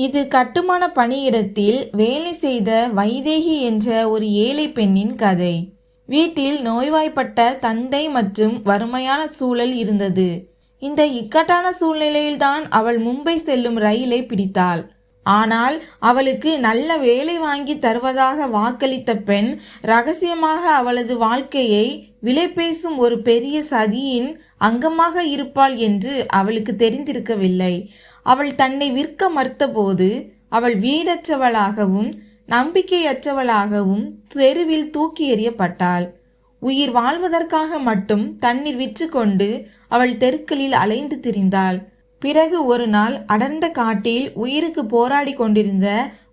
இது கட்டுமான பணியிடத்தில் வேலை செய்த வைதேகி என்ற ஒரு ஏழை பெண்ணின் கதை. வீட்டில் நோய்வாய்ப்பட்ட தந்தை மற்றும் வறுமையான சூழல் இருந்தது. இந்த இக்கட்டான சூழ்நிலையில்தான் அவள் மும்பை செல்லும் ரயிலை பிடித்தாள். ஆனால் அவளுக்கு நல்ல வேலை வாங்கி தருவதாக வாக்களித்த பெண் ரகசியமாக அவளது வாழ்க்கையை விலை பேசும் ஒரு பெரிய சதியின் அங்கமாக இருப்பாள் என்று அவளுக்கு தெரிந்திருக்கவில்லை. அவள் தன்னை விற்க மறுத்தபோது அவள் வீடற்றவளாகவும் நம்பிக்கையற்றவளாகவும் தெருவில் தூக்கி எறியப்பட்டாள். உயிர் வாழ்வதற்காக மட்டும் தண்ணீர் விற்று கொண்டு அவள் தெருக்களில் அலைந்து திரிந்தாள். பிறகு ஒரு நாள் அடர்ந்த காட்டில் உயிருக்கு போராடி கொண்டிருந்த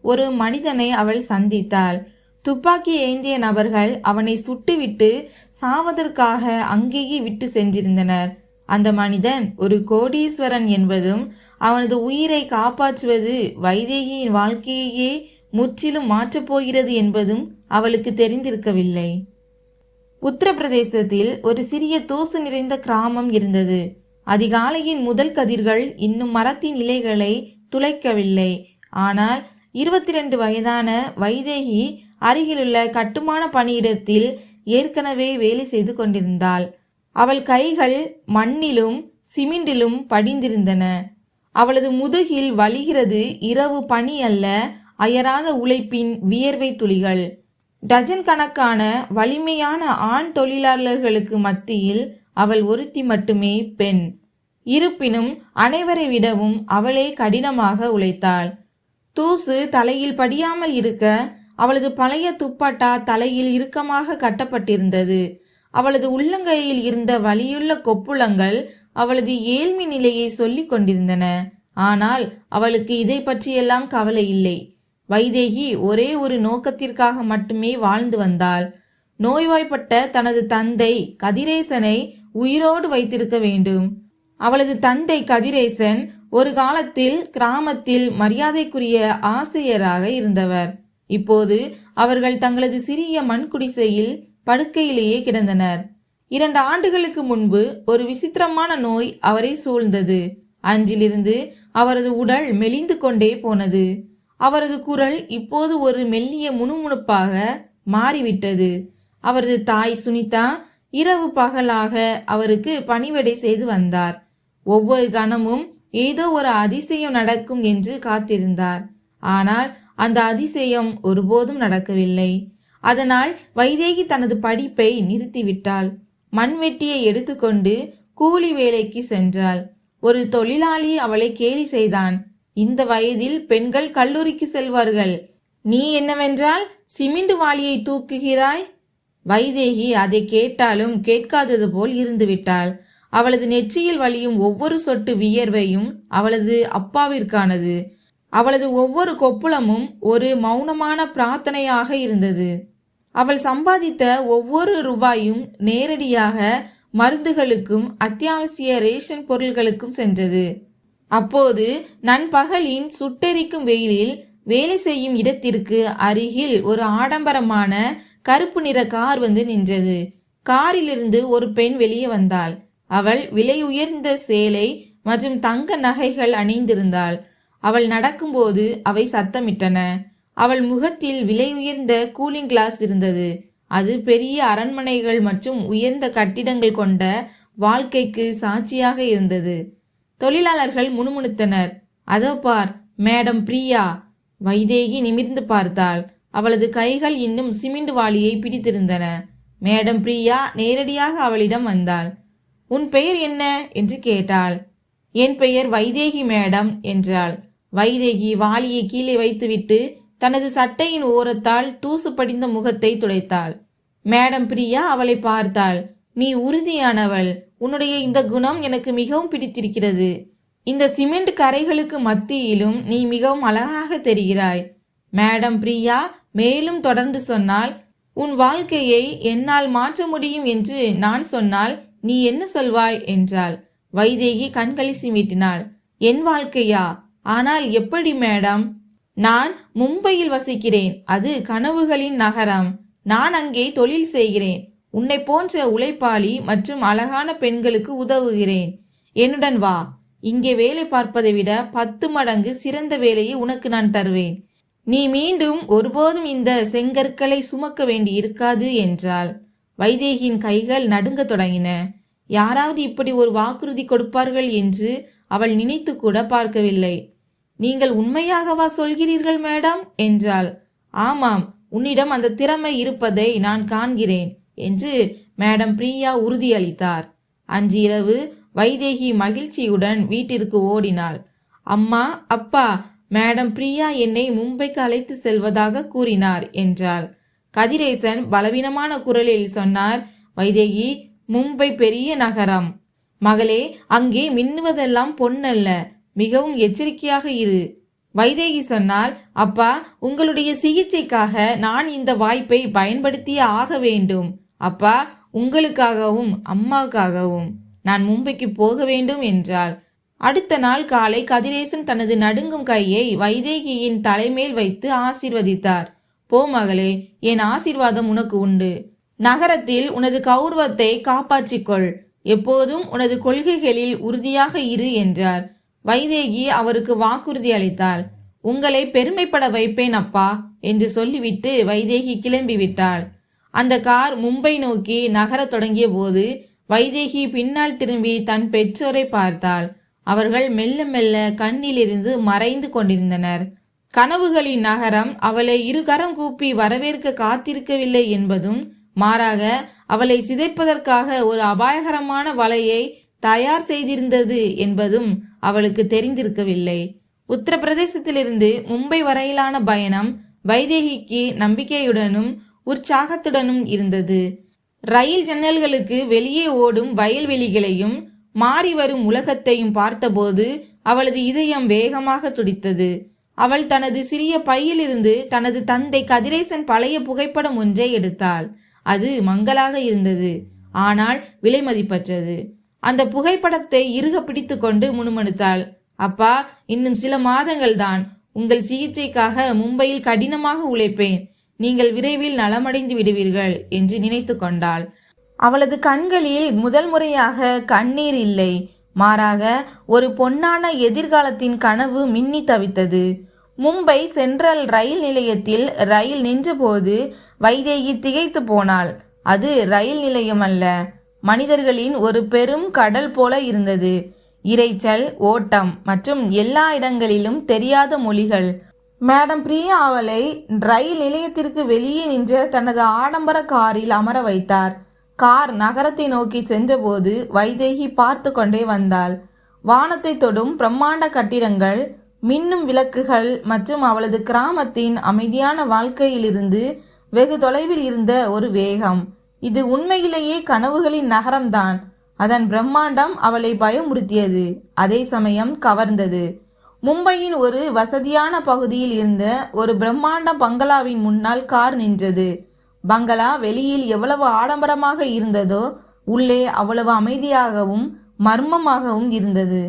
ஒரு மனிதனை அவள் சந்தித்தாள். துப்பாக்கி ஏந்திய நபர்கள் அவனை சுட்டுவிட்டு சாவதற்காக அங்கேயே விட்டு சென்றிருந்தனர். அந்த மனிதன் ஒரு கோடீஸ்வரன் என்பதும் அவனது உயிரை காப்பாற்றுவது வைதேகியின் வாழ்க்கையையே முற்றிலும் மாற்றப் போகிறது என்பதும் அவளுக்கு தெரிந்திருக்கவில்லை. உத்தரப்பிரதேசத்தில் ஒரு சிறிய தூசு நிறைந்த கிராமம் இருந்தது. அதிகாலையின் முதல் கதிர்கள் இன்னும் மரத்தின் இலைகளை துளைக்கவில்லை. ஆனால் 22 வயதான வைதேகி அருகிலுள்ள கட்டுமான பணியிடத்தில் ஏற்கனவே வேலை செய்து கொண்டிருந்தாள். அவள் கைகள் மண்ணிலும் சிமெண்டிலும் படிந்திருந்தன. அவளது முதுகில் வலிகிறது இரவு பனி அல்ல, அயராத உழைப்பின் வியர்வை துளிகள். டஜன் கணக்கான வலிமையான ஆண் தொழிலாளர்களுக்கு மத்தியில் அவள் ஒருத்தி மட்டுமே பெண். இருப்பினும் அனைவரை விடவும் அவளே கடினமாக உழைத்தாள். தூசு தலையில் படியாமல் இருக்க அவளது பழைய துப்பட்டா தலையில் இறுக்கமாக கட்டப்பட்டிருந்தது. அவளது உள்ளங்கையில் இருந்த வலியுள்ள கொப்புளங்கள் அவளது ஏழ்மை நிலையை சொல்லிக் கொண்டிருந்தன. ஆனால் அவளுக்கு இதை பற்றியெல்லாம் கவலை இல்லை. வைதேகி ஒரே ஒரு நோக்கத்திற்காக மட்டுமே வாழ்ந்து வந்தாள். நோய்வாய்ப்பட்ட தனது தந்தை கதிரேசனை உயிரோடு வைத்திருக்க வேண்டும். அவளது தந்தை கதிரேசன் ஒரு காலத்தில் கிராமத்தில் மரியாதைக்குரிய ஆசிரியராக இருந்தவர். இப்போது அவர்கள் தங்களது சிறிய மண் குடிசையில் படுக்கையிலேயே கிடந்தனர். 2 ஆண்டுகளுக்கு முன்பு ஒரு விசித்திரமான நோய் அவரை சூழ்ந்தது. அன்றிலிருந்து அவரது உடல் மெலிந்து கொண்டே போனது. அவரது குரல் இப்போது ஒரு மெல்லிய முணுமுணுப்பாக மாறிவிட்டது. அவரது தாய் சுனிதா இரவு பகலாக அவருக்கு பணிவிடை செய்து வந்தார். ஒவ்வொரு கணமும் ஏதோ ஒரு அதிசயம் நடக்கும் என்று காத்திருந்தார். ஆனால் அந்த அதிசயம் ஒருபோதும் நடக்கவில்லை. அதனால் வைதேகி தனது படிப்பை நிறுத்திவிட்டாள். மண்வெட்டியை எடுத்துக்கொண்டு கூலி வேலைக்கு சென்றாள். ஒரு தொழிலாளி அவளை கேலி செய்தான். இந்த வயதில் பெண்கள் கல்லூரிக்கு செல்வார்கள், நீ என்னவென்றால் சிமெண்ட் வாளியை தூக்குகிறாய். வைதேகி அதை கேட்டாலும் கேட்காதது போல் இருந்துவிட்டாள். அவளது நெற்றியில் வழியும் ஒவ்வொரு சொட்டு வியர்வையும் அவளது அப்பாவிற்கானது. அவளது ஒவ்வொரு கொப்புளமும் ஒரு மௌனமான பிரார்த்தனையாக இருந்தது. அவள் சம்பாதித்த ஒவ்வொரு ரூபாயும் நேரடியாக மருந்துகளுக்கும் அத்தியாவசிய ரேஷன் பொருள்களுக்கும் சென்றது. அப்போது நண்பகலின் சுட்டெரிக்கும் வெயிலில் வேலை செய்யும் இடத்திற்கு அருகில் ஒரு ஆடம்பரமான கருப்பு நிற கார் வந்து நின்றது. காரிலிருந்து ஒரு பெண் வெளியே வந்தாள். அவள் விலை உயர்ந்த சேலை மற்றும் தங்க நகைகள் அணிந்திருந்தாள். அவள் நடக்கும்போது அவை சத்தமிட்டன. அவள் முகத்தில் விலை உயர்ந்த கூலிங் கிளாஸ் இருந்தது. அது பெரிய அரண்மனைகள் மற்றும் உயர்ந்த கட்டிடங்கள் கொண்ட வாழ்க்கைக்கு சாட்சியாக இருந்தது. தொழிலாளர்கள் முணுமுணுத்தனர். அதோ பார், மேடம் பிரியா. வைதேகி நிமிர்ந்து பார்த்தாள். அவளது கைகள் இன்னும் சிமெண்ட் வாளியை பிடித்திருந்தன. மேடம் பிரியா நேரடியாக அவளிடம் வந்தாள். உன் பெயர் என்ன என்று கேட்டாள். என் பெயர் வைதேகி மேடம் என்றாள். வைதேகி வாளியை கீழே வைத்துவிட்டு தனது சட்டையின் ஓரத்தால் தூசு படிந்த முகத்தை துடைத்தாள். மேடம் பிரியா அவளை பார்த்தாள். நீ உறுதியானவள். உன்னுடைய இந்த குணம் எனக்கு மிகவும் பிடித்திருக்கிறது. இந்த சிமெண்ட் கரைகளுக்கு மத்தியிலும் நீ மிகவும் அழகாக தெரிகிறாய். மேடம் பிரியா மேலும் தொடர்ந்து சொன்னால், உன் வாழ்க்கையை என்னால் மாற்ற முடியும் என்று நான் சொன்னால் நீ என்ன சொல்வாய் என்றாள். வைதேகி கண்களை சிமிட்டினாள். என் வாழ்க்கையா? ஆனால் எப்படி மேடம்? நான் மும்பையில் வசிக்கிறேன். அது கனவுகளின் நகரம். நான் அங்கே தொழில் செய்கிறேன். உன்னை போன்ற உழைப்பாளி மற்றும் அழகான பெண்களுக்கு உதவுகிறேன். என்னுடன் வா. இங்கே வேலை பார்ப்பதை விட 10 மடங்கு சிறந்த வேலையை உனக்கு நான் தருவேன். நீ மீண்டும் ஒருபோதும் இந்த செங்கற்களை சுமக்க வேண்டி இருக்காது என்றாள். வைதேகியின் கைகள் நடுங்கத் தொடங்கின. யாராவது இப்படி ஒரு வாக்குறுதி கொடுப்பார்கள் என்று அவள் நினைத்து கூட பார்க்கவில்லை. நீங்கள் உண்மையாகவா சொல்கிறீர்கள் மேடம் என்றாள். ஆமாம், உன்னிடம் அந்த திறமை இருப்பதை நான் காண்கிறேன் என்று மேடம் பிரியா உறுதியளித்தார். அன்று இரவு வைதேகி மகிழ்ச்சியுடன் வீட்டிற்கு ஓடினாள். அம்மா, அப்பா, மேடம் பிரியா என்னை மும்பைக்கு அழைத்து செல்வதாக கூறினார் என்றாள். கதிரேசன் பலவீனமான குரலில் சொன்னார். வைதேகி, மும்பை பெரிய நகரம் மகளே, அங்கே மின்னுவதெல்லாம் பொன்னல்ல, மிகவும் எச்சரிக்கையாக இரு. வைதேகி சொன்னால், அப்பா, உங்களுடைய சிகிச்சைக்காக நான் இந்த வாய்ப்பை பயன்படுத்தியே ஆக வேண்டும். அப்பா, உங்களுக்காகவும் அம்மாவுக்காகவும் நான் மும்பைக்கு போக வேண்டும் என்றாள். அடுத்த நாள் காலை கதிரேசன் தனது நடுங்கும் கையை வைதேகியின் தலைமேல் வைத்து ஆசீர்வதித்தார். போ மகளே, என் ஆசீர்வாதம் உனக்கு உண்டு. நகரத்தில் உனது கௌரவத்தை காப்பாற்றிக்கொள். எப்போதும் உனது கொள்கைகளில் உறுதியாக இரு என்றார். வைதேகி அவருக்கு வாக்குறுதி அளித்தாள். உங்களை பெருமைப்பட வைப்பேன் அப்பா என்று சொல்லிவிட்டு வைதேகி கிளம்பிவிட்டாள். அந்த கார் மும்பை நோக்கி நகரத் தொடங்கிய போது வைதேகி பின்னால் திரும்பி தன் பெற்றோரை பார்த்தாள். அவர்கள் மெல்ல மெல்ல கண்ணிலிருந்து மறைந்து கொண்டிருந்தனர். கனவுகளின் நகரம் அவளை இருகரம் கூப்பி வரவேற்க காத்திருக்கவில்லை என்பதும், மாறாக அவளை சிதைப்பதற்காக ஒரு அபாயகரமான வலையை தயார் செய்திருந்தது என்பதும் அவளுக்கு தெரிந்திருக்கவில்லை. உத்தரப்பிரதேசத்திலிருந்து மும்பை வரையிலான பயணம் வைதேகிக்கு நம்பிக்கையுடனும் உற்சாகத்துடனும் இருந்தது. ரயில் ஜன்னல்களுக்கு வெளியே ஓடும் வயல்வெளிகளையும் மாறி வரும் உலகத்தையும் பார்த்தபோது அவளது இதயம் வேகமாக துடித்தது. அவள் தனது சிறிய பையிலிருந்து தனது தந்தை கதிரேசன் பழைய புகைப்படம் ஒன்றை எடுத்தாள். அது மங்கலாக இருந்தது, ஆனால் விலை மதிப்பற்றது. அந்த புகைப்படத்தை இறுக பிடித்து கொண்டு முணுமுணுத்தாள். அப்பா, இன்னும் சில மாதங்கள் தான். உங்கள் சிகிச்சைக்காக மும்பையில் கடினமாக உழைப்பேன். நீங்கள் விரைவில் நலமடைந்து விடுவீர்கள் என்று நினைத்து கொண்டாள். அவளது கண்களில் முதல் முறையாக கண்ணீர் இல்லை, மாறாக ஒரு பொன்னான எதிர்காலத்தின் கனவு மின்னி தவித்தது. மும்பை சென்ட்ரல் ரயில் நிலையத்தில் ரயில் நின்றபோது வைதேகி திகைத்து போனாள். அது ரயில் நிலையம் அல்ல, மனிதர்களின் ஒரு பெரும் கடல் போல இருந்தது. இரைச்சல், ஓட்டம் மற்றும் எல்லா இடங்களிலும் தெரியாத மொழிகள். மேடம் பிரியா அவளை ரயில் நிலையத்திற்கு வெளியே நின்ற தனது ஆடம்பர காரில் அமர வைத்தார். கார் நகரத்தை நோக்கி சென்றபோது வைதேகி பார்த்து கொண்டே வந்தாள். வானத்தை தொடும் பிரம்மாண்ட கட்டிடங்கள், மின்னும் விளக்குகள் மற்றும் அவளது கிராமத்தின் அமைதியான வாழ்க்கையிலிருந்து வெகு தொலைவில் இருந்த ஒரு வேகம். இது உண்மையிலேயே கனவுகளின் நகரம்தான். அதன் பிரம்மாண்டம் அவளை பயமுறுத்தியது, அதே சமயம் கவர்ந்தது. மும்பையின் ஒரு வசதியான பகுதியில் இருந்த ஒரு பிரம்மாண்ட பங்களாவின் முன்னால் கார் நின்றது. பங்களா வெளியில் எவ்வளவு ஆடம்பரமாக இருந்ததோ உள்ளே அவ்வளவு அமைதியாகவும் மர்மமாகவும் இருந்தது.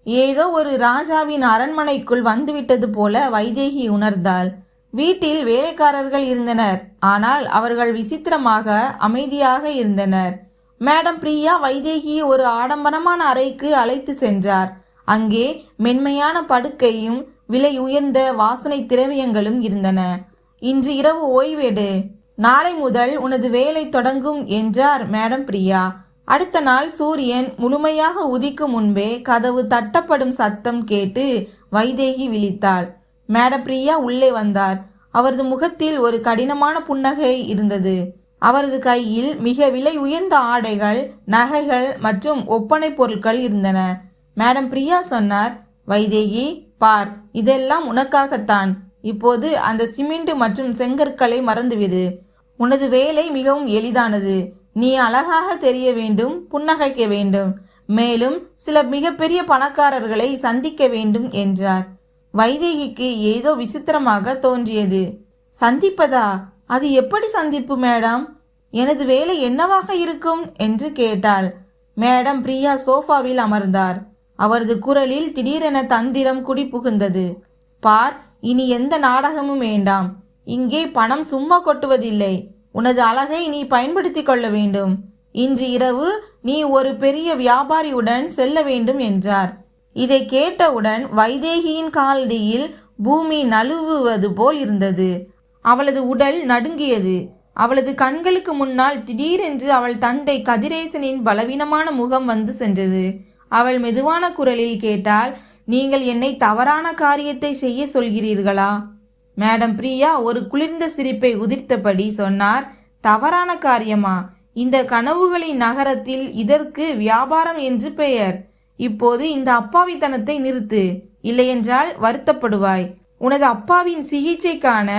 ஏதோ ஒரு ராஜாவின் அரண்மனைக்குள் வந்துவிட்டது போல வைதேகி உணர்ந்தாள். வீட்டில் வேலைக்காரர்கள் இருந்தனர், ஆனால் அவர்கள் விசித்திரமாக அமைதியாக இருந்தனர். மேடம் பிரியா வைதேகியை ஒரு ஆடம்பரமான அறைக்கு அழைத்து சென்றார். அங்கே மென்மையான படுக்கையும் விலை உயர்ந்த வாசனை திரவியங்களும் இருந்தன. இன்று இரவு ஓய்வெடு, நாளை முதல் உனது வேலை தொடங்கும் என்றார் மேடம் பிரியா. அடுத்த நாள் சூரியன் முழுமையாக உதிக்கும் முன்பே கதவு தட்டப்படும் சத்தம் கேட்டு வைதேகி விழித்தாள். மேடம் பிரியா உள்ளே வந்தார். அவரது முகத்தில் ஒரு கடினமான புன்னகை இருந்தது. அவரது கையில் மிக விலை உயர்ந்த ஆடைகள், நகைகள் மற்றும் ஒப்பனை பொருட்கள் இருந்தன. மேடம் பிரியா சொன்னார், வைதேகி, பார், இதெல்லாம் உனக்காகத்தான். இப்போது அந்த சிமெண்ட் மற்றும் செங்கற்களை மறந்துவிடு. உனது வேலை மிகவும் எளிதானது. நீ அழகாக தெரிய வேண்டும், புன்னகைக்க வேண்டும், மேலும் சில மிகப்பெரிய பணக்காரர்களை சந்திக்க வேண்டும் என்றார். வைதேகிக்கு ஏதோ விசித்திரமாக தோன்றியது. சந்திப்பதா? அது எப்படி சந்திப்பு மேடம்? எனது வேலை என்னவாக இருக்கும் என்று கேட்டாள். மேடம் பிரியா சோஃபாவில் அமர்ந்தார். அவரது குரலில் திடீரென தந்திரம் குடி புகுந்தது. பார், இனி எந்த நாடகமும் வேண்டாம். இங்கே பணம் சும்மா கொட்டுவதில்லை. உனது அழகை நீ பயன்படுத்தி கொள்ள வேண்டும். இன்று இரவு நீ ஒரு பெரிய வியாபாரியுடன் செல்ல வேண்டும் என்றார். இதை கேட்டவுடன் வைதேகியின் காலடியில் பூமி நழுவுவது போல் இருந்தது. அவளது உடல் நடுங்கியது. அவளது கண்களுக்கு முன்னால் திடீரென்று அவள் தந்தை கதிரேசனின் பலவீனமான முகம் வந்து சென்றது. அவள் மெதுவான குரலில் கேட்டாள், நீங்கள் என்னை தவறான காரியத்தை செய்ய சொல்கிறீர்களா? மேடம் பிரியா ஒரு குளிர்ந்த சிரிப்பை உதிர்த்தபடி சொன்னார், தவறான காரியமா? இந்த கனவுகளின் நகரத்தில் இதற்கு வியாபாரம் என்று பெயர். இப்போது இந்த அப்பாவித்தனத்தை நிறுத்து, இல்லையென்றால் வருத்தப்படுவாய். உனது அப்பாவின் சிகிச்சைக்கான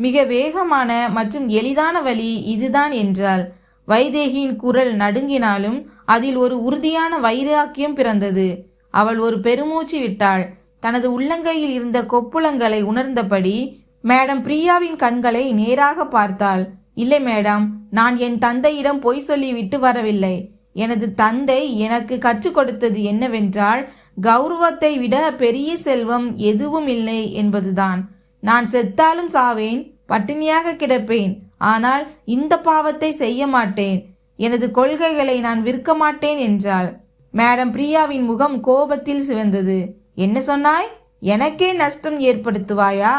மிக வேகமான மற்றும் எளிதான வழி இதுதான் என்றாள். வைதேகியின் குரல் நடுங்கினாலும் அதில் ஒரு உறுதியான வைராக்கியம் பிறந்தது. அவள் ஒரு பெருமூச்சு விட்டாள். தனது உள்ளங்கையில் இருந்த கொப்புளங்களை உணர்ந்தபடி மேடம் பிரியாவின் கண்களை நேராக பார்த்தாள். இல்லை மேடம், நான் என் தந்தையிடம் பொய் சொல்லிவிட்டு வரவில்லை. எனது தந்தை எனக்கு கற்றுக் கொடுத்தது என்னவென்றால், கௌரவத்தை விட பெரிய செல்வம் எதுவும் இல்லை என்பதுதான். நான் செத்தாலும் சாவேன், பட்டினியாக கிடப்பேன், ஆனால் இந்த பாவத்தை செய்ய மாட்டேன். எனது கொள்கைகளை நான் விற்க மாட்டேன் என்றாள். மேடம் பிரியாவின் முகம் கோபத்தில் சிவந்தது. என்ன சொன்னாய்? எனக்கே நஷ்டம் ஏற்படுத்துவாயா?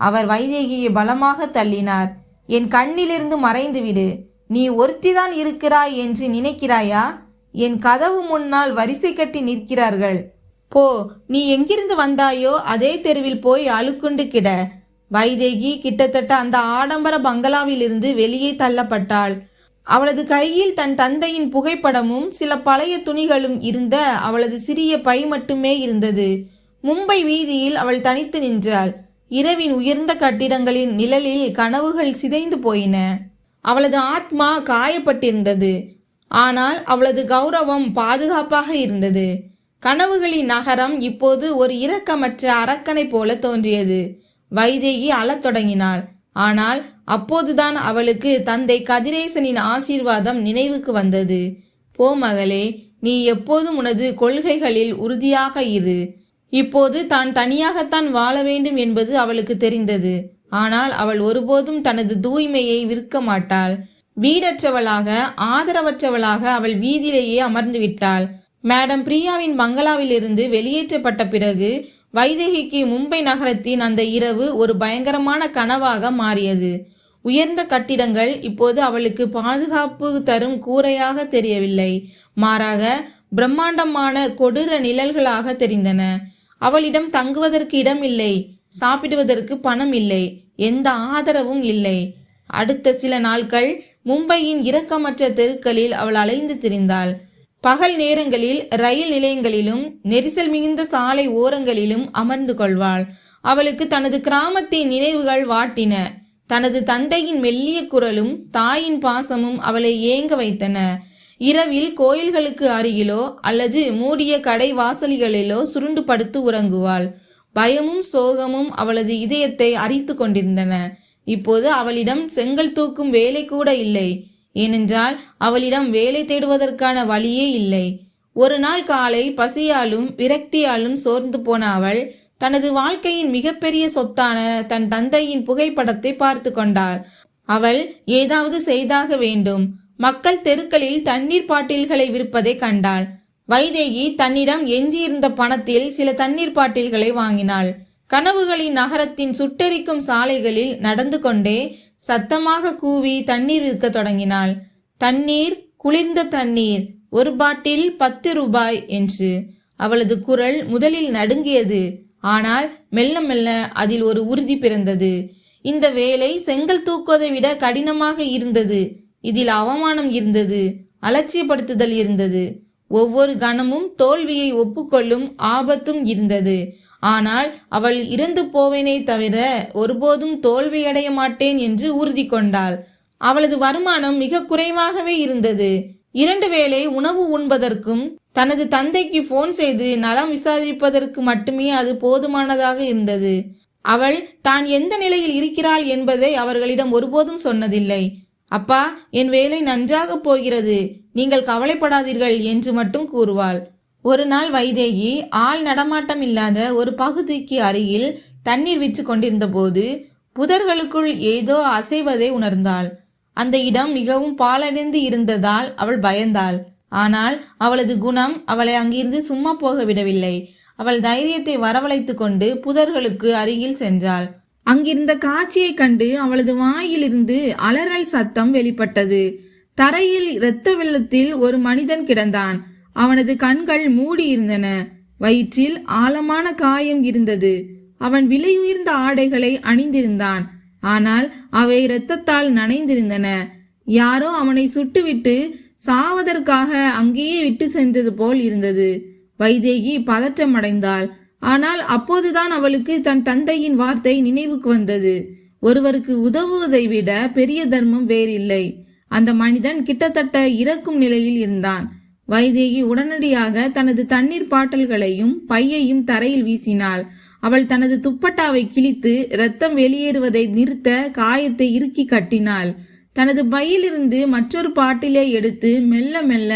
அவர் வைதேகியை பலமாக தள்ளினார். என் கண்ணிலிருந்து மறைந்து விடு. நீ ஒருத்திதான் இருக்கிறாய் என்று நினைக்கிறாயா? என் கதவு முன்னால் வரிசை கட்டி நிற்கிறார்கள். போ, நீ எங்கிருந்து வந்தாயோ அதே தெருவில் போய் அழுக்குண்டு கிட. வைதேகி கிட்டத்தட்ட அந்த ஆடம்பர பங்களாவிலிருந்து வெளியே தள்ளப்பட்டாள். அவளது கையில் தன் தந்தையின் புகைப்படமும் சில பழைய துணிகளும் இருந்த அவளது சிறிய பை மட்டுமே இருந்தது. மும்பை வீதியில் அவள் தனித்து நின்றாள். இரவின் உயர்ந்த கட்டிடங்களின் நிழலில் கனவுகள் சிதைந்து போயின. அவளது ஆத்மா காயப்பட்டிருந்தது, ஆனால் அவளது கௌரவம் பாதுகாப்பாக இருந்தது. கனவுகளின் நகரம் இப்போது ஒரு இரக்கமற்ற அரக்கனை போல தோன்றியது. வைதேகி அழத் தொடங்கினாள். ஆனால் அப்போதுதான் அவளுக்கு தந்தை கதிரேசனின் ஆசீர்வாதம் நினைவுக்கு வந்தது. போ மகளே, நீ எப்போதும் உனது கொள்கைகளில் உறுதியாக இரு. இப்போது தான் தனியாகத்தான் வாழ வேண்டும் என்பது அவளுக்கு தெரிந்தது. ஆனால் அவள் ஒருபோதும் தனது தூய்மையை விற்க மாட்டாள். வீடற்றவளாக, ஆதரவற்றவளாக அவள் வீதியிலேயே அமர்ந்து விட்டாள். மேடம் பிரியாவின் பங்களாவிலிருந்து வெளியேற்றப்பட்ட பிறகு வைதேகிக்கு மும்பை நகரத்தின் அந்த இரவு ஒரு பயங்கரமான கனவாக மாறியது. உயர்ந்த கட்டிடங்கள் இப்போது அவளுக்கு பாதுகாப்பு தரும் கூரையாக தெரியவில்லை, மாறாக பிரம்மாண்டமான கொடூர நிழல்களாக தெரிந்தன. அவளிடம் தங்குவதற்கு இடம் இல்லை, சாப்பிடுவதற்கு பணம் இல்லை, எந்த ஆதரவும் இல்லை. அடுத்த சில நாட்கள் மும்பையின் இரக்கமற்ற தெருக்களில் அவள் அலைந்து திரிந்தாள். பகல் நேரங்களில் ரயில் நிலையங்களிலும் நெரிசல் மிகுந்த சாலை ஓரங்களிலும் அமர்ந்து கொள்வாள். அவளுக்கு தனது கிராமத்தின் நினைவுகள் வாட்டின. தனது தந்தையின் மெல்லிய குரலும் தாயின் பாசமும் அவளை ஏங்க வைத்தன. இரவில் கோயில்களுக்கு அருகிலோ அல்லது மூடிய கடை வாசல்களிலோ சுருண்டு படுத்து உறங்குவாள். பயமும் சோகமும் அவளது இதயத்தை அரித்து கொண்டிருந்தன. இப்போது அவளிடம் செங்கல் தூக்கும் வேலை கூட இல்லை. ஏனென்றால் அவளிடம் வேலை தேடுவதற்கான வழியே இல்லை. ஒரு நாள் காலை பசியாலும் விரக்தியாலும் சோர்ந்து போன அவள் தனது வாழ்க்கையின் மிகப்பெரிய சொத்தான தன் தந்தையின் புகைப்படத்தை பார்த்து கொண்டாள். அவள் ஏதாவது செய்தாக வேண்டும். மக்கள் தெருக்களில் தண்ணீர் பாட்டில்களை விற்பதை கண்டாள். வைதேகி தன்னிடம் எஞ்சியிருந்த பணத்தில் சில தண்ணீர் பாட்டில்களை வாங்கினாள். கனவுகளின் நகரத்தின் சுட்டெரிக்கும் சாலைகளில் நடந்து கொண்டே சத்தமாக கூவி தண்ணீர் விற்க தொடங்கினாள். தண்ணீர், குளிர்ந்த தண்ணீர், ஒரு பாட்டில் 10 ரூபாய் என்று. அவளது குரல் முதலில் நடுங்கியது, ஆனால் மெல்ல மெல்ல அதில் ஒரு உறுதி பிறந்தது. இந்த வேலை செங்கல் தூக்குவதை விட கடினமாக இருந்தது. இதில் அவமானம் இருந்தது, அலட்சியப்படுத்துதல் இருந்தது, ஒவ்வொரு கணமும் தோல்வியை ஒப்புக்கொள்ளும் ஆபத்தும் இருந்தது. ஆனால் அவள் இறந்து போவேனே தவிர ஒருபோதும் தோல்வியடைய மாட்டேன் என்று உறுதி கொண்டாள். அவளது வருமானம் மிக குறைவாகவே இருந்தது. 2 வேளை உணவு உண்பதற்கும் தனது தந்தைக்கு போன் செய்து நலம் விசாரிப்பதற்கு மட்டுமே அது போதுமானதாக இருந்தது. அவள் தான் எந்த நிலையில் இருக்கிறாள் என்பதை அவர்களிடம் ஒருபோதும் சொன்னதில்லை. அப்பா, என் வேலை நன்றாக போகிறது, நீங்கள் கவலைப்படாதீர்கள் என்று மட்டும் கூறுவாள். ஒரு நாள் வைதேகி ஆள் நடமாட்டம் இல்லாத ஒரு பகுதிக்கு அருகில் தண்ணீர் விற்று கொண்டிருந்த போது புதர்களுக்குள் ஏதோ அசைவதை உணர்ந்தாள். அந்த இடம் மிகவும் பாழடைந்து இருந்ததால் அவள் பயந்தாள். ஆனால் அவளது குணம் அவளை அங்கிருந்து சும்மா போக விடவில்லை. அவள் தைரியத்தை வரவழைத்து கொண்டு புதர்களுக்கு அருகில் சென்றாள். அங்கிருந்த காட்சியை கண்டு அவளது வாயிலிருந்து அலறல் சத்தம் வெளிப்பட்டது. தரையில் இரத்த வெள்ளத்தில் ஒரு மனிதன் கிடந்தான். அவனது கண்கள் மூடியிருந்தன. வயிற்றில் ஆழமான காயம் இருந்தது. அவன் விலையுயர்ந்த ஆடைகளை அணிந்திருந்தான். ஆனால் அவை இரத்தத்தால் நனைந்திருந்தன. யாரோ அவனை சுட்டுவிட்டு சாவதற்காக அங்கேயே விட்டு சென்றது போல் இருந்தது. வைதேகி பதற்றமடைந்தாள். ஆனால் அப்போதுதான் அவளுக்கு தன் தந்தையின் வார்த்தை நினைவுக்கு வந்தது. ஒருவருக்கு உதவுவதை விட பெரிய தர்மம் வேறில்லை. அந்த மனிதன் கிட்டத்தட்ட இறக்கும் நிலையில் இருந்தான். வைதேகி உடனடியாக தனது தண்ணீர் பாட்டல்களையும் பையையும் தரையில் வீசினாள். அவள் தனது துப்பட்டாவை கிழித்து இரத்தம் வெளியேறுவதை நிறுத்த காயத்தை இறுக்கி கட்டினாள். தனது பையிலிருந்து மற்றொரு பாட்டிலை எடுத்து மெல்ல மெல்ல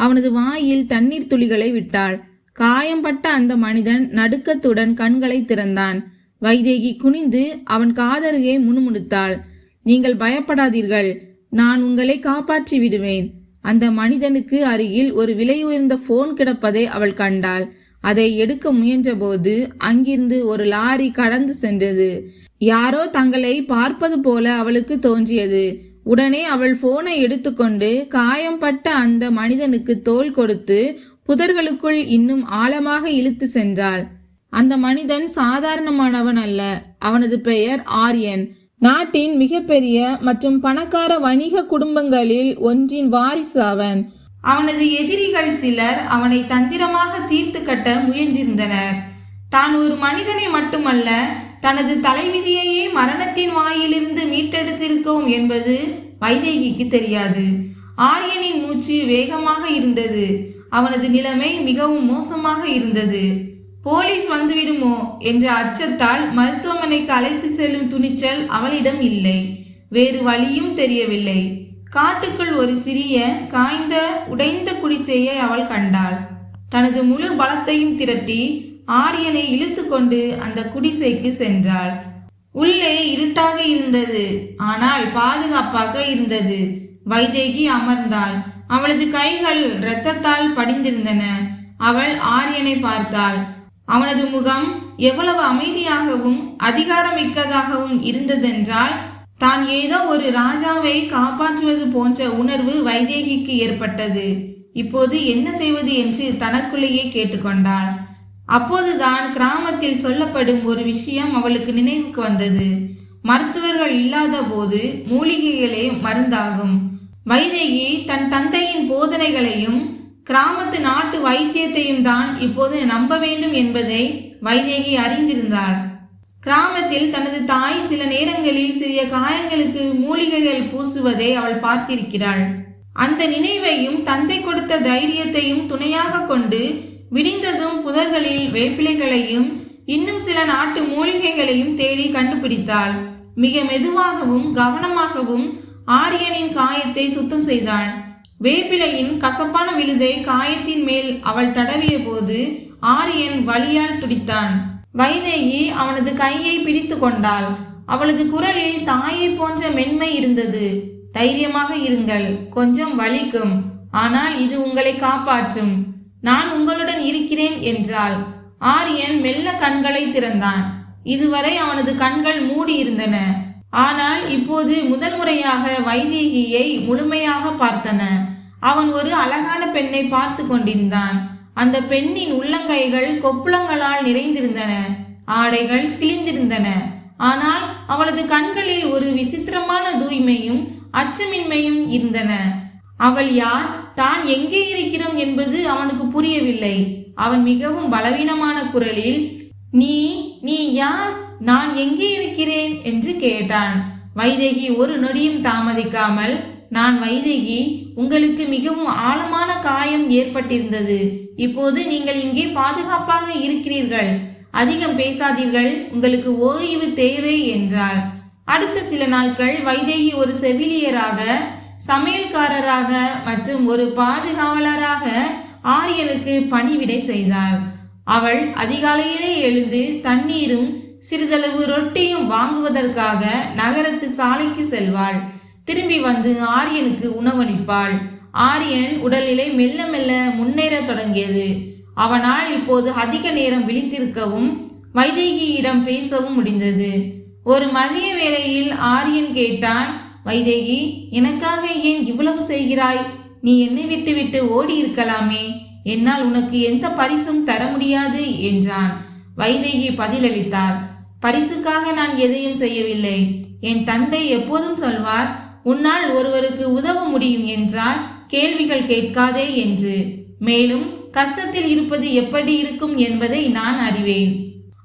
அவனது வாயில் தண்ணீர் துளிகளை விட்டாள். காயம்பட்ட அந்த மனிதன் நடுக்கத்துடன் கண்களை திறந்தான். வைதேகி குனிந்து அவன் காதருகே முணுமுணுத்தாள். நீங்கள் பயப்படாதீர்கள், நான் உங்களை காப்பாற்றி விடுவேன். அந்த மனிதனுக்கு அருகில் ஒரு விலையுயர்ந்த போன் கிடப்பதை அவள் கண்டாள். அதை எடுக்க முயன்றபோது அங்கிருந்து ஒரு லாரி கடந்து சென்றது. யாரோ தங்களை பார்ப்பது போல அவளுக்கு தோன்றியது. உடனே அவள் போனை எடுத்துக்கொண்டு காயம்பட்ட அந்த மனிதனுக்கு தோள் கொடுத்து புதர்களுக்குள் இன்னும் ஆழமாக இழுத்து சென்றாள். அந்த மனிதன் சாதாரணமானவன் அல்ல. அவனது பெயர் ஆரியன். நாட்டின் மிகப்பெரிய மற்றும் பணக்கார வணிக குடும்பங்களில் ஒன்றின் வாரிசு அவன். அவனது எதிரிகள் சிலர் அவனை தந்திரமாக தீர்த்து கட்ட முயன்றிருந்தனர். தான் ஒரு மனிதனை மட்டுமல்ல, தனது தலைவிதியையே மரணத்தின் வாயிலிருந்து மீட்டெடுத்திருக்கோம் என்பது வைதேகிக்கு தெரியாது. ஆரியனின் மூச்சு வேகமாக இருந்தது. அவனது நிலைமை மிகவும் மோசமாக இருந்தது. போலீஸ் வந்துவிடுமோ என்ற அச்சத்தால் மருத்துவமனைக்கு அழைத்து செல்லும் துணிச்சல் அவளிடம் இல்லை. வேறு வழியும் தெரியவில்லை. காட்டுக்குள் ஒரு சிறிய காய்ந்த உடைந்த குடிசையை அவள் கண்டாள். தனது முழு பலத்தையும் திரட்டி ஆரியனை இழுத்து கொண்டு அந்த குடிசைக்கு சென்றாள். உள்ளே இருட்டாக இருந்தது, ஆனால் பாதுகாப்பாக இருந்தது. வைதேகி அமர்ந்தாள். அவளது கைகள் இரத்தத்தால் படிந்திருந்தன. அவள் ஆரியனை பார்த்தாள். அவனது முகம் எவ்வளவு அமைதியாகவும் அதிகாரமிக்கதாகவும் இருந்ததென்றால், தான் ஏதோ ஒரு ராஜாவை காப்பாற்றுவது போன்ற உணர்வு வைதேகிக்கு ஏற்பட்டது. இப்போது என்ன செய்வது என்று தனக்குள்ளேயே கேட்டுக்கொண்டாள். அப்போதுதான் கிராமத்தில் சொல்லப்படும் ஒரு விஷயம் அவளுக்கு நினைவுக்கு வந்தது. மருத்துவர்கள் இல்லாத போது மூலிகைகளே மருந்தாகும். வைதேகி தன் தந்தையின் போதனைகளையும் கிராமத்து நாட்டு வைத்தியத்தையும் தான் இப்போது நம்ப வேண்டும் என்பதை வைதேகி அறிந்திருந்தாள். கிராமத்தில் தனது தாய் சில நேரங்களில் சிறிய காயங்களுக்கு மூலிகைகள் பூசுவதை அவள் பார்த்திருக்கிறாள். அந்த நினைவையும் தந்தை கொடுத்த தைரியத்தையும் துணையாக கொண்டு விடிந்ததும் புதர்களில் வேப்பிலைகளையும் இன்னும் சில நாட்டு மூலிகைகளையும் தேடி கண்டுபிடித்தாள். மிக மெதுவாகவும் கவனமாகவும் ஆரியனின் காயத்தை சுத்தம் செய்தாள். வேப்பிலையின் கசப்பான விழுதை காயத்தின் மேல் அவள் தடவிய போது ஆரியன் வலியால் துடித்தான். வைதேகி அவனது கையை பிடித்து கொண்டாள். அவளது குரலில் தாயை போன்ற மென்மை இருந்தது. தைரியமாக இருங்கள், கொஞ்சம் வலிக்கும், ஆனால் இது உங்களை காப்பாற்றும். நான் உங்களுடன் இருக்கிறேன் என்றாள். ஆரியன் மெல்ல கண்களை திறந்தான். இதுவரை அவனது கண்கள் மூடி இருந்தன. ஆனால் இப்போது முதல் முறையாக வைதேகியை முழுமையாக பார்த்தன. அவன் ஒரு அழகான பெண்ணை பார்த்து கொண்டிருந்தான். அந்த பெண்ணின் உள்ளங்கைகள் கொப்புளங்களால் நிறைந்திருந்தன. ஆடைகள் கிழிந்திருந்தன. ஆனால் அவளது கண்களில் ஒரு விசித்திரமான தூய்மையும் அச்சமின்மையும் இருந்தன. அவள் யார், தான் எங்கே இருக்கிறோம் என்பது அவனுக்கு புரியவில்லை. அவன் மிகவும் பலவீனமான குரலில், நீ யார், நான் எங்கே இருக்கிறேன் என்று கேட்டான். வைதேகி ஒரு நொடியும் தாமதிக்காமல், நான் வைதேகி, உங்களுக்கு மிகவும் ஆழமான காயம் ஏற்பட்டிருந்தது. இப்போது நீங்கள் இங்கே பாதுகாப்பாக இருக்கிறீர்கள். அதிகம் பேசாதீர்கள், உங்களுக்கு ஓய்வு தேவை என்றாள். அடுத்த சில நாட்கள் வைதேகி ஒரு செவிலியராக, சமையல்காரராக மற்றும் ஒரு பாதுகாவலராக ஆரியனுக்கு பணிவிடை செய்தாள். அவள் அதிகாலையிலே எழுந்து தண்ணீரும் சிறிதளவு ரொட்டியும் வாங்குவதற்காக நகரத்து சாலைக்கு செல்வாள். திரும்பி வந்து ஆரியனுக்கு உணவளிப்பாள். ஆரியன் உடல்நிலை மெல்ல மெல்ல முன்னேற தொடங்கியது. அவனால் இப்போது அதிக நேரம் விழித்திருக்கவும் வைதேகியிடம் பேசவும் முடிந்தது. ஒரு மதிய வேளையில் ஆரியன் கேட்டான், வைதேகி, எனக்காக ஏன் இவ்வளவு செய்கிறாய்? நீ என்னை விட்டு ஓடி இருக்கலாமே. என்னால் உனக்கு எந்த பரிசும் தர முடியாது என்றான். வைதேகி பதிலளித்தாள், பரிசுக்காக நான் எதையும் செய்யவில்லை. என் தந்தை எப்போதும் சொல்வார், உன்னால் ஒருவருக்கு உதவ முடியும் என்றால் கேள்விகள் கேட்காதே என்று. மேலும் கஷ்டத்தில் இருப்பது எப்படி இருக்கும் என்பதை நான் அறிவேன்.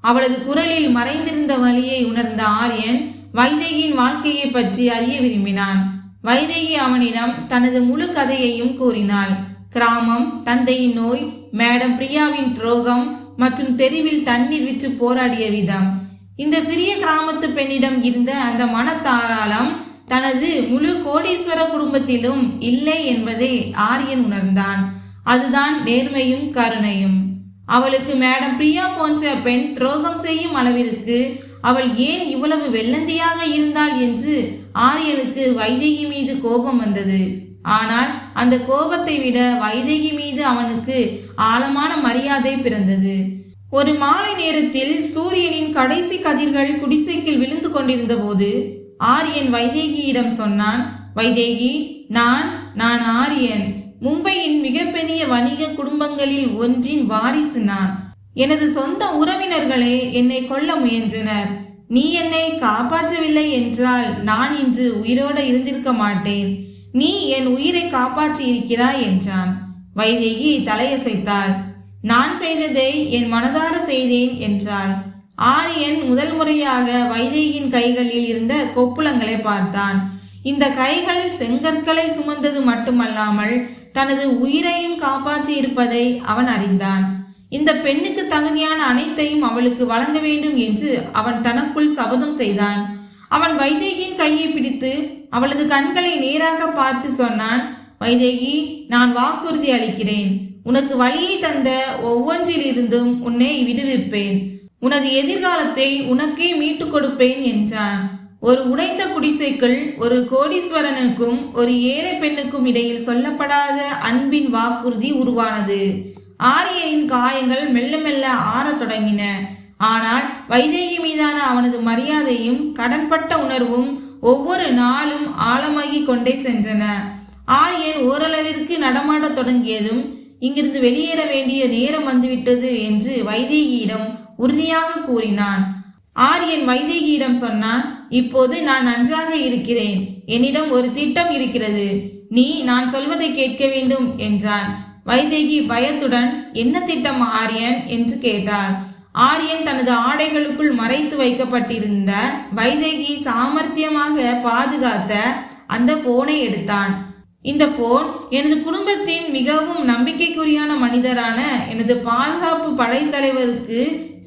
அவளது குரலில் மறைந்திருந்த வலியை உணர்ந்த ஆரியன் வைதேகியின் வாழ்க்கையை பற்றி அறிய விரும்பினான். வைதேகி அவனிடம் தனது முழு கதையையும் கூறினாள். கிராமம், தந்தையின் நோய், மேடம் பிரியாவின் துரோகம் மற்றும் தெருவில் தண்ணீர் விற்று போராடிய விதம். இந்த சிறிய கிராமத்து பெண்ணிடம் இருந்த அந்த மனத்தாராளம் தனது முழு கோடீஸ்வர குடும்பத்திலும் இல்லை என்பதை ஆரியன் உணர்ந்தான். அதுதான் நேர்மையும் கருணையும். அவளுக்கு மேடம் பிரியா போன்ற பெண் துரோகம் செய்யும் அளவிற்கு அவள் ஏன் இவ்வளவு வெள்ளந்தியாக இருந்தாள் என்று ஆரியனுக்கு வைதேகி மீது கோபம் வந்தது. ஆனால் அந்த கோபத்தை விட வைதேகி மீது அவனுக்கு ஆழமான மரியாதை பிறந்தது. ஒரு மாலை நேரத்தில் சூரியனின் கடைசி கதிர்கள் குடிசைக்குள் விழுந்து கொண்டிருந்த போது ஆரியன் வைதேகியிடம் சொன்னான், வைதேகி, நான் ஆரியன். மும்பையின் மிகப்பெரிய வணிக குடும்பங்களில் ஒன்றின் வாரிசு நான். எனது சொந்த உறவினர்களே என்னை கொல்ல முயன்றனர். நீ என்னை காப்பாற்றவில்லை என்றால் நான் இன்று உயிரோடு இருந்திருக்க மாட்டேன். நீ என் உயிரை காப்பாற்றி இருக்கிறாய் என்றான். வைதேகி தலையசைத்தாள். நான் செய்ததை என் மனதார செய்தேன் என்றாள். ஆரியன் முதல் முறையாக வைதேகியின் கைகளில் இருந்த கொப்புளங்களை பார்த்தான். இந்த கைகள் செங்கற்களை சுமந்தது மட்டுமல்லாமல் தனது உயிரையும் காப்பாற்றி இருப்பதை அவன் அறிந்தான். இந்த பெண்ணுக்கு தகுதியான அனைத்தையும் அவளுக்கு வழங்க வேண்டும் என்று அவன் தனக்குள் சபதம் செய்தான். அவன் வைதேகியின் கையை பிடித்து அவளது கண்களை நேராக பார்த்து சொன்னான், வைதேகி, நான் வாக்குறுதி அளிக்கிறேன். உனக்கு வழியை தந்த ஒவ்வொன்றிலிருந்தும் உன்னை விடுவிப்பேன். உனது எதிர்காலத்தை உனக்கே மீட்டு கொடுப்பேன் என்றான். ஒரு உடைந்த குடிசைக்குள் ஒரு கோடீஸ்வரனுக்கும் ஒரு ஏழை பெண்ணுக்கும் இடையில் சொல்லப்படாத அன்பின் வாக்குறுதி உருவானது. ஆரியனின் காயங்கள் மெல்ல மெல்ல ஆறத் தொடங்கின. ஆனால் வைதேகி மீதான அவனது மரியாதையும் கடன்பட்ட உணர்வும் ஒவ்வொரு நாளும் ஆழமாகி கொண்டே சென்றன. ஆரியன் ஓரளவிற்கு நடமாடத் தொடங்கியதும் இங்கிருந்து வெளியேற வேண்டிய நேரம் வந்துவிட்டது என்று வைதேகியிடம் உறுதியாக கூறினான். ஆரியன் வைதேகியிடம் சொன்னான், இப்போது நான் நன்றாக இருக்கிறேன். என்னிடம் ஒரு திட்டம் இருக்கிறது. நீ நான் சொல்வதை கேட்க வேண்டும் என்றான். வைதேகி பயத்துடன், என்ன திட்டம் ஆரியன் என்று கேட்டாள். ஆரியன் தனது ஆடைகளுக்குள் மறைத்து வைக்கப்பட்டிருந்த வைதேகி சாமர்த்தியமாக பாதுகாத்த அந்த போனை எடுத்தான். இந்த போன் எனது குடும்பத்தின் மிகவும் நம்பிக்கைக்குரியான மனிதரான எனது பாதுகாப்பு படைத்தலைவருக்கு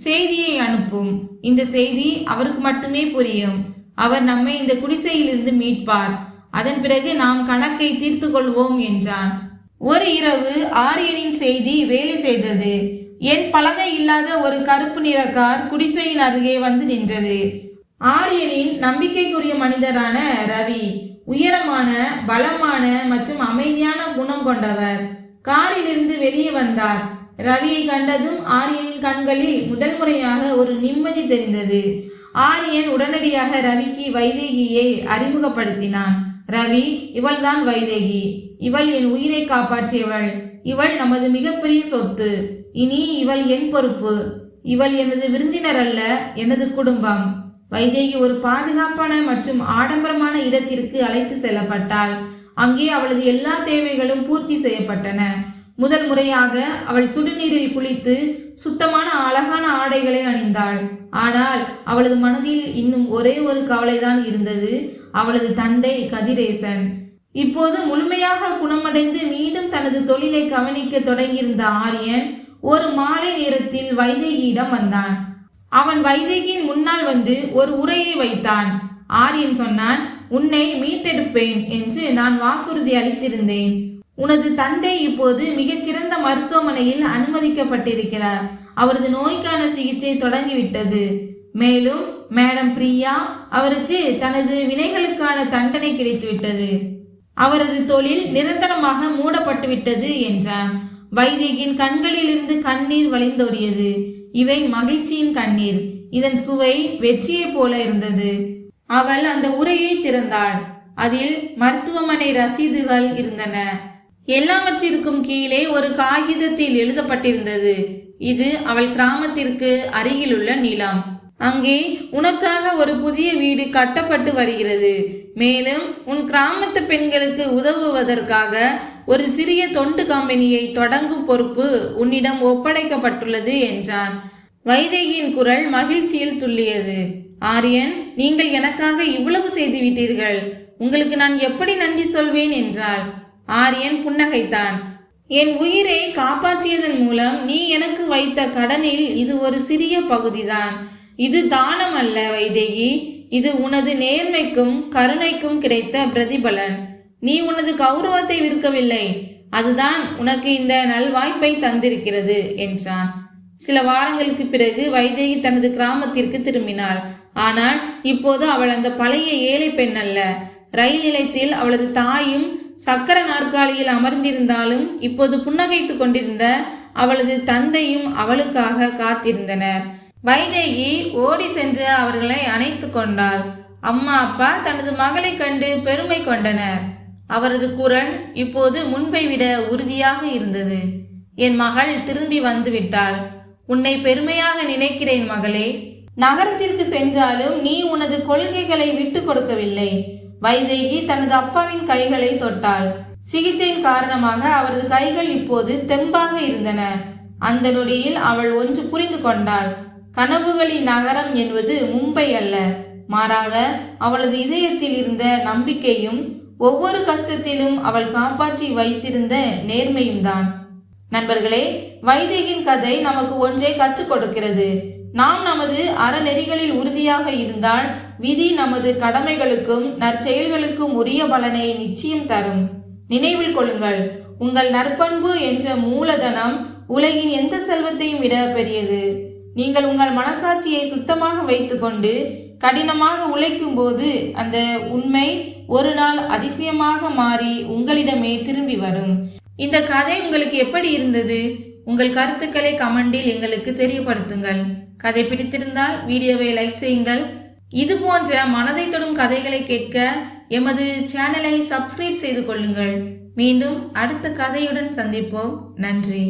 செய்தியை அனுப்பும். இந்த செய்தி அவருக்கு மட்டுமே புரியும். அவர் நம்மை இந்த குடிசையிலிருந்து மீட்பார். அதன் பிறகு நாம் கணக்கை தீர்த்து கொள்வோம் என்றான். ஒரு இரவு ஆரியனின் செய்தி வேலை செய்தது. என் பலகை இல்லாத ஒரு கருப்பு நிற கார் குடிசையின் அருகே வந்து நின்றது. ஆரியனின் நம்பிக்கைக்குரிய மனிதரான ரவி உயரமான, பலமான மற்றும் அமைதியான குணம் கொண்டவர் காரிலிருந்து வெளியே வந்தார். ரவியை கண்டதும் ஆரியனின் கண்களில் முதல் முறையாக ஒரு நிம்மதி தெரிந்தது. ஆரியன் உடனடியாக ரவிக்கு வைதேகியை அறிமுகப்படுத்தினான். ரவி, இவள்தான் வைதேகி. இவள் என் உயிரை காப்பாற்றியவள். இவள் நமது மிகப்பெரிய சொத்து. இனி இவள் என் பொறுப்பு. இவள் எனது விருந்தினர் அல்ல, எனது குடும்பம். வைதேகி ஒரு பாதுகாப்பான மற்றும் ஆடம்பரமான இடத்திற்கு அழைத்து செல்லப்பட்டாள். அங்கே அவளது எல்லா தேவைகளும் பூர்த்தி செய்யப்பட்டன. முதல் முறையாக அவள் சுடுநீரில் குளித்து சுத்தமான அழகான ஆடைகளை அணிந்தாள். ஆனால் அவளது மனதில் இன்னும் ஒரே ஒரு கவலைதான் இருந்தது. அவளது தந்தை கதிரேசன் இப்போது முழுமையாக குணமடைந்து மீண்டும் தனது தொழிலை கவனிக்க தொடங்கியிருந்த ஆரியன் ஒரு மாலை நேரத்தில் வைதேகியிடம் வந்தான். அவன் வைதேகியின் முன்னால் வந்து ஒரு உரையை வைத்தான். ஆரியன் சொன்னான், உன்னை மீட்டெடுப்பேன் என்று நான் வாக்குறுதி அளித்திருந்தேன். உனது தந்தை இப்போது மிகச்சிறந்த மருத்துவமனையில் அனுமதிக்கப்பட்டிருக்கிறார். அவரது நோய்க்கான சிகிச்சை தொடங்கிவிட்டது. மேலும் மேடம் பிரியா அவருக்கு தனது வினைகளுக்கான தண்டனை கிடைத்துவிட்டது. அவரது தொழில் நிரந்தரமாக மூடப்பட்டுவிட்டது என்றான். வைதேகியின் கண்களிலிருந்து கண்ணீர் வழிந்தோடியது. இவை மகிழ்ச்சியின் கண்ணீர். இதன் சுவை வெற்றியை போல இருந்தது. அவள் அந்த உரையை திறந்தாள். அதில் மருத்துவமனை ரசீதுகள் இருந்தன. எல்லாவற்றிற்கும் கீழே ஒரு காகிதத்தில் எழுதப்பட்டிருந்தது, இது அவள் கிராமத்திற்கு அருகிலுள்ள நிலம். அங்கே உனக்காக ஒரு புதிய வீடு கட்டப்பட்டு வருகிறது. மேலும் உன் கிராமத்து பெண்களுக்கு உதவுவதற்காக ஒரு சிறிய தொண்டு கம்பெனியை தொடங்கும் பொறுப்பு உன்னிடம் ஒப்படைக்கப்பட்டுள்ளது என்றான். வைதேகியின் குரல் மகிழ்ச்சியில் துள்ளியது. ஆரியன், நீங்கள் எனக்காக இவ்வளவு செய்துவிட்டீர்கள். உங்களுக்கு நான் எப்படி நன்றி சொல்வேன் என்றாள். ஆரியன் புன்னகைத்தான். என் உயிரை காப்பாற்றியதன் மூலம் நீ எனக்கு வைத்த கடனில் இது ஒரு சிறிய பகுதிதான். இது தானம் அல்ல வைதேகி, இது உனது நேர்மைக்கும் கருணைக்கும் கிடைத்த பிரதிபலன். நீ உனது கௌரவத்தை விற்கவில்லை, அதுதான் உனக்கு இந்த நல்வாய்ப்பை தந்திருக்கிறது என்றான். சில வாரங்களுக்கு பிறகு வைதேகி தனது கிராமத்திற்கு திரும்பினாள். ஆனால் இப்போது அவள் அந்த பழைய ஏழை பெண் அல்ல. ரயில் நிலையத்தில் அவளது தாயும் சக்கர நாற்காலியில் அமர்ந்திருந்தாலும் இப்போது புன்னகைத்து கொண்டிருந்த அவளது தந்தையும் அவளுக்காக காத்திருந்தனர். வைதேகி ஓடி சென்று அவர்களை அணைத்து கொண்டாள். அம்மா அப்பா தனது மகளை கண்டு பெருமை கொண்டனர். அவரது குரல் இப்போது முன்பை விட உறுதியாக இருந்தது. என் மகள் திரும்பி வந்து விட்டாள். உன்னை பெருமையாக நினைக்கிறேன் மகளே. நகரத்திற்கு சென்றாலும் நீ உனது கொள்கைகளை விட்டு கொடுக்கவில்லை. வைதேகி தனது அப்பாவின் கைகளை தொட்டாள். சிகிச்சையின் காரணமாக அவரது கைகள் இப்போது தெம்பாக இருந்தன. அந்த நொடியில் அவள் ஒன்று புரிந்து கொண்டாள். கனவுகளின் நகரம் என்பது மும்பை அல்ல, மாறாக அவளது இதயத்தில் இருந்த நம்பிக்கையும் ஒவ்வொரு கஷ்டத்திலும் அவள் காப்பாற்றி வைத்திருந்த நேர்மையும் தான். நண்பர்களே, வைதேகியின் கதை நமக்கு ஒன்றை கற்றுக் கொடுக்கிறது. நாம் நமது அறநெறிகளில் உறுதியாக இருந்தால் விதி நமது கடமைகளுக்கும் நற்செயல்களுக்கும் உரிய பலனை நிச்சயம் தரும். நினைவில் கொள்ளுங்கள், உங்கள் நற்பண்பு என்ற மூலதனம் உலகின் எந்த செல்வத்தையும் விட பெரியது. நீங்கள் உங்கள் மனசாட்சியை சுத்தமாக வைத்துக்கொண்டு கடினமாக உழைக்கும் போது அந்த உண்மை ஒரு நாள் அதிசயமாக மாறி உங்களிடமே திரும்பி வரும். இந்த கதை உங்களுக்கு எப்படி இருந்தது? உங்கள் கருத்துக்களை கமெண்டில் எங்களுக்கு தெரியப்படுத்துங்கள். கதை பிடித்திருந்தால் வீடியோவை லைக் செய்யுங்கள். இது போன்ற மனதை தொடும் கதைகளை கேட்க எமது சேனலை சப்ஸ்கிரைப் செய்து கொள்ளுங்கள். மீண்டும் அடுத்த கதையுடன் சந்திப்போம். நன்றி.